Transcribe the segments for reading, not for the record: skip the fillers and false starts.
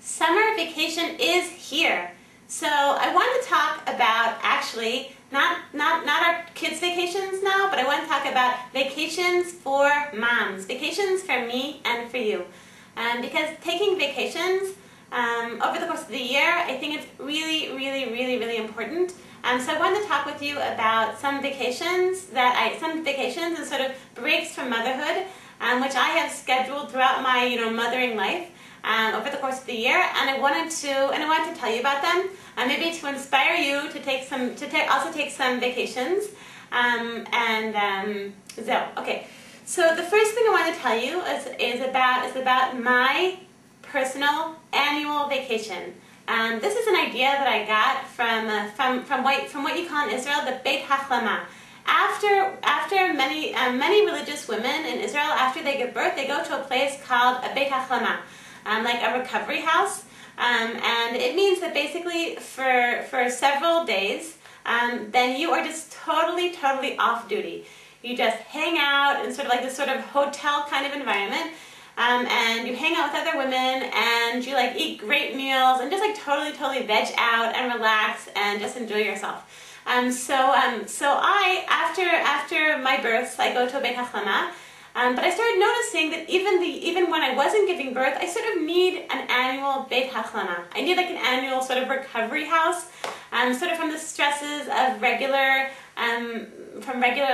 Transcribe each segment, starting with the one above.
Summer vacation is here. So I want to talk about actually not our kids' vacations now, but I want to talk about vacations for moms, vacations for me and for you. Because taking vacations over the course of the year, I think it's really important. So I wanted to talk with you about some vacations and sort of breaks from motherhood, which I have scheduled throughout my mothering life over the course of the year, and I wanted to tell you about them, maybe to inspire you to also take some vacations. Okay. So the first thing I want to tell you is about my personal annual vacation. This is an idea that I got from what you call in Israel the Beit HaChlama. After many religious women in Israel, after they give birth, they go to a place called a Beit HaChlama, like a recovery house, and it means that basically for several days, then you are just totally off duty. You just hang out in sort of like this sort of hotel kind of environment. And you hang out with other women, and you like eat great meals, and just like totally veg out and relax and just enjoy yourself. So I after my births, I go to a Beit HaChlama, but I started noticing that even when I wasn't giving birth, I sort of need an annual Beit HaChlama. I need like an annual sort of recovery house, sort of from the stresses of regular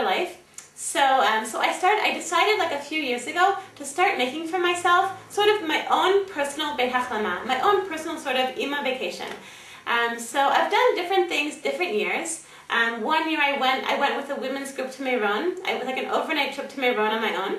life. So I decided like a few years ago to start making for myself sort of my own personal Beit HaChlama, my own personal sort of Ima vacation. So I've done different things, different years. One year I went with a women's group to Meron. I was like an overnight trip to Meron on my own.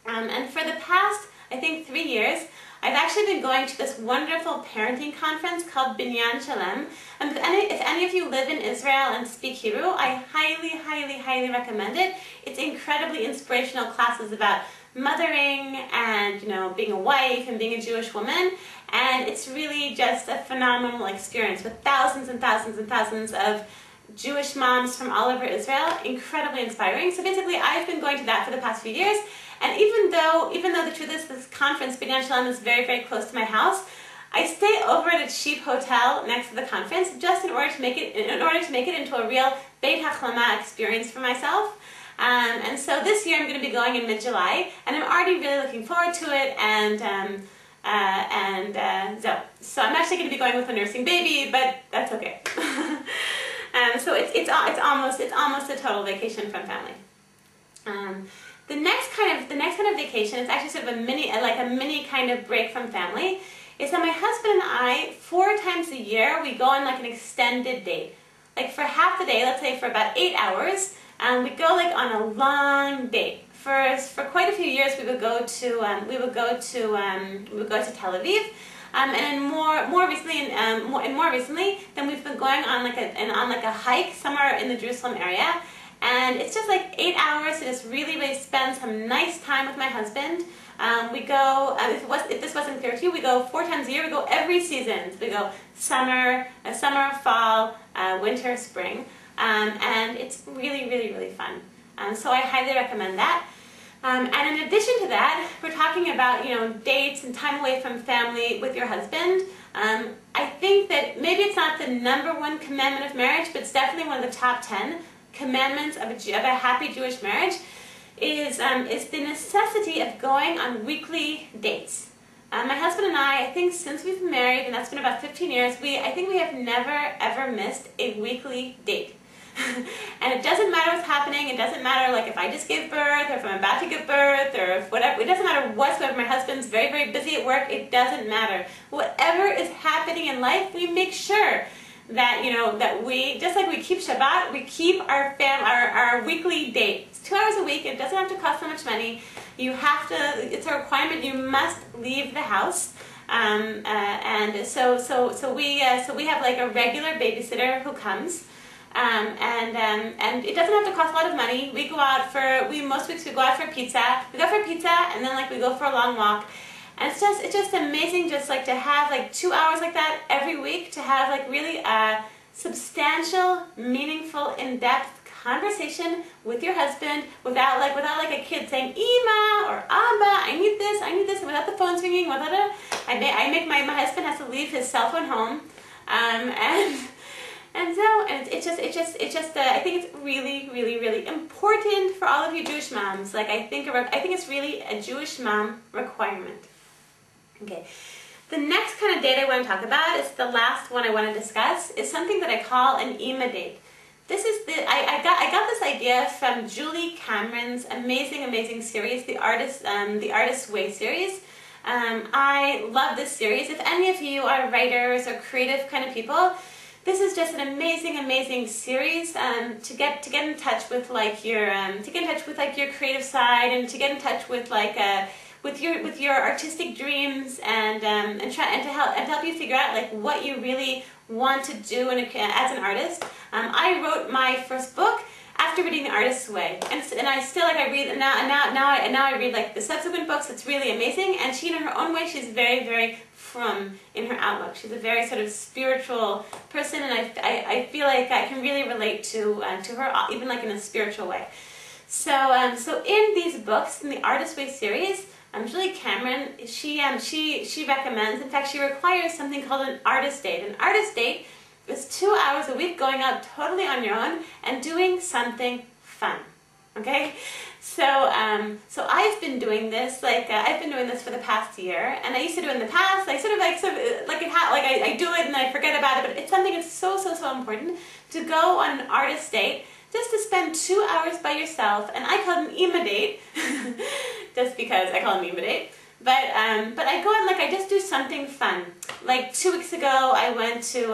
And for the past, I think 3 years, I've actually been going to this wonderful parenting conference called Binyan Shalem. And if any of you live in Israel and speak Hebrew, I highly recommend it. It's incredibly inspirational classes about mothering and being a wife and being a Jewish woman. And it's really just a phenomenal experience with thousands and thousands of Jewish moms from all over Israel. Incredibly inspiring. So basically, I've been going to that for the past few years. And even though the truth is this conference, Binyan Shalem, is very close to my house, I stay over at a cheap hotel next to the conference just in order to make it into a real Beit HaChlama experience for myself. And so this year I'm going to be going in mid-July, and I'm already really looking forward to it. So I'm actually going to be going with a nursing baby, but that's okay. So it's almost a total vacation from family. The next kind of vacation is actually sort of a mini kind of break from family. Is that my husband and I 4 times a year we go on like an extended date, like for half the day, let's say for about 8 hours. We go like on a long date. For quite a few years we would go to Tel Aviv, and then more recently, then we've been going on like a hike somewhere in the Jerusalem area. And it's just like 8 hours to just really spend some nice time with my husband. We go, if this wasn't clear to you, we go 4 times a year. We go every season. So we go summer, fall, winter, spring. And it's really fun. So I highly recommend that. And in addition to that, we're talking about dates and time away from family with your husband. I think that maybe it's not the #1 commandment of marriage, but it's definitely one of the top 10 commandments of a happy Jewish marriage is the necessity of going on weekly dates. My husband and I think since we've been married, and that's been about 15 years, I think we have never ever missed a weekly date. And it doesn't matter what's happening. It doesn't matter like if I just gave birth or if I'm about to give birth or if whatever. It doesn't matter whatsoever. My husband's very busy at work. It doesn't matter. Whatever is happening in life, we make sure that that we, just like we keep Shabbat, we keep our weekly date. It's 2 hours a week. It doesn't have to cost so much money. You have to. It's a requirement. You must leave the house. And so we have like a regular babysitter who comes. And it doesn't have to cost a lot of money. We go out most weeks we go out for pizza. We go for pizza, and then like we go for a long walk. And it's just amazing just like to have like 2 hours like that every week, to have like really a substantial, meaningful, in-depth conversation with your husband without like a kid saying Ima or Abba, I need this, and without the phones ringing, I make my husband has to leave his cell phone home, and it's just I think it's really important for all of you Jewish moms. Like I think it's really a Jewish mom requirement. Okay. The next kind of date I want to talk about is the last one I want to discuss, is something that I call an Ima date. This is I got this idea from Julie Cameron's amazing series, the Artist's Way series. I love this series. If any of you are writers or creative kind of people, this is just an amazing series to get in touch with like your your creative side, and to get in touch with like with your artistic dreams, and to help you figure out like what you really want to do as an artist. I wrote my first book after reading The Artist's Way, and I still like I read now I read like the subsequent books. It's really amazing, and she in her own way, she's very frum in her outlook. She's a very sort of spiritual person, and I feel like I can really relate to her, even like in a spiritual way. So in these books, in the Artist's Way series, Julie Cameron, she recommends, in fact she requires something called an artist date. An artist date is 2 hours a week going out totally on your own and doing something fun. Okay, so I've been doing this I've been doing this for the past year, and I used to do it in the past. I I do it and I forget about it, but it's something that's so important to go on an artist date, just to spend 2 hours by yourself, and I call it an Ima date, just because I call it an Ima date. But I go and I just do something fun. Like 2 weeks ago, I went just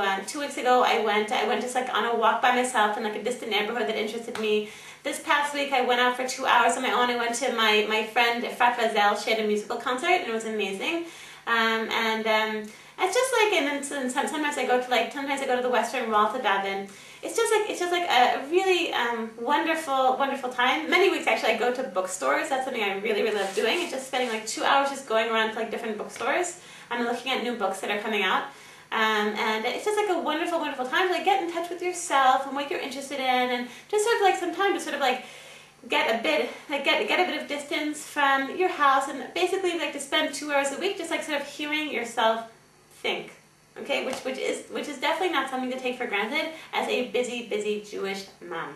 on a walk by myself in a distant neighborhood that interested me. This past week, I went out for 2 hours on my own. I went to my friend Efrat Vazel. She had a musical concert, and it was amazing. It's just and then sometimes I go to the Western Wall to daven. It's just like a really wonderful time. Many weeks actually I go to bookstores. That's something I really love doing. It's just spending 2 hours just going around to different bookstores and looking at new books that are coming out. And it's just a wonderful time to get in touch with yourself and what you're interested in, and just sort of some time to sort of get a bit of distance from your house, and basically to spend 2 hours a week just sort of hearing yourself think. Okay, which is definitely not something to take for granted as a busy Jewish mom.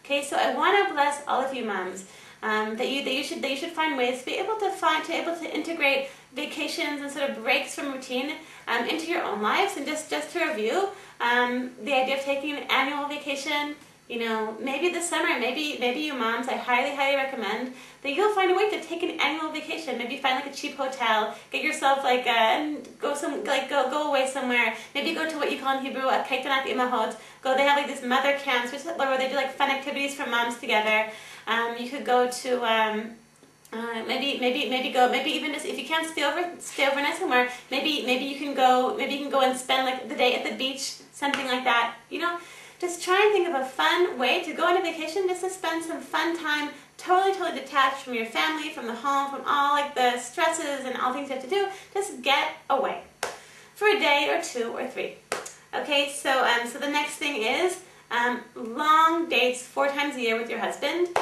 Okay, so I want to bless all of you moms that you should find ways to be able to integrate vacations and sort of breaks from routine into your own lives. And just to review, the idea of taking an annual vacation, maybe this summer, maybe you moms, I highly recommend that you'll find a way to take an annual vacation. Maybe find a cheap hotel, get yourself go away somewhere. Maybe go to what you call in Hebrew a Kaitanat Imahot. They have these mother camps where they do fun activities for moms together. You could go to maybe even just, if you can't stay overnight somewhere, maybe you can go and spend the day at the beach, something like that. Just try and think of a fun way to go on a vacation, just to spend some fun time, totally detached from your family, from the home, from all the stresses and all things you have to do. Just get away for a day or 2 or 3. Okay, so the next thing is long dates 4 times a year with your husband.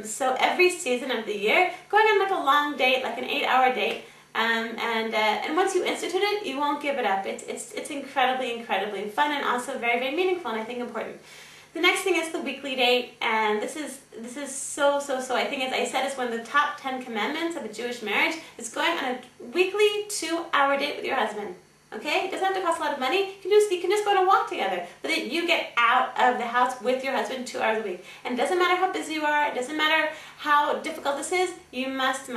So every season of the year, going on a long date, an 8-hour date. And once you institute it, you won't give it up. It's incredibly fun, and also very meaningful, and I think important. The next thing is the weekly date, and this is so I think, as I said, it's one of the top 10 commandments of a Jewish marriage. It's going on a weekly 2-hour date with your husband. Okay, it doesn't have to cost a lot of money. You can just go on a walk together, but then you get out of the house with your husband 2 hours a week. And it doesn't matter how busy you are. It doesn't matter how difficult this is. You must do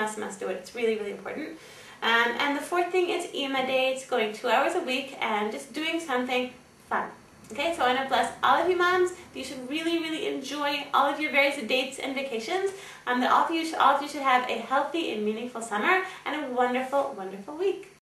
it. It's really important. And the fourth thing is Ima dates, going 2 hours a week and just doing something fun. Okay, so I want to bless all of you moms. You should really enjoy all of your various dates and vacations. That all of you should have a healthy and meaningful summer and a wonderful week.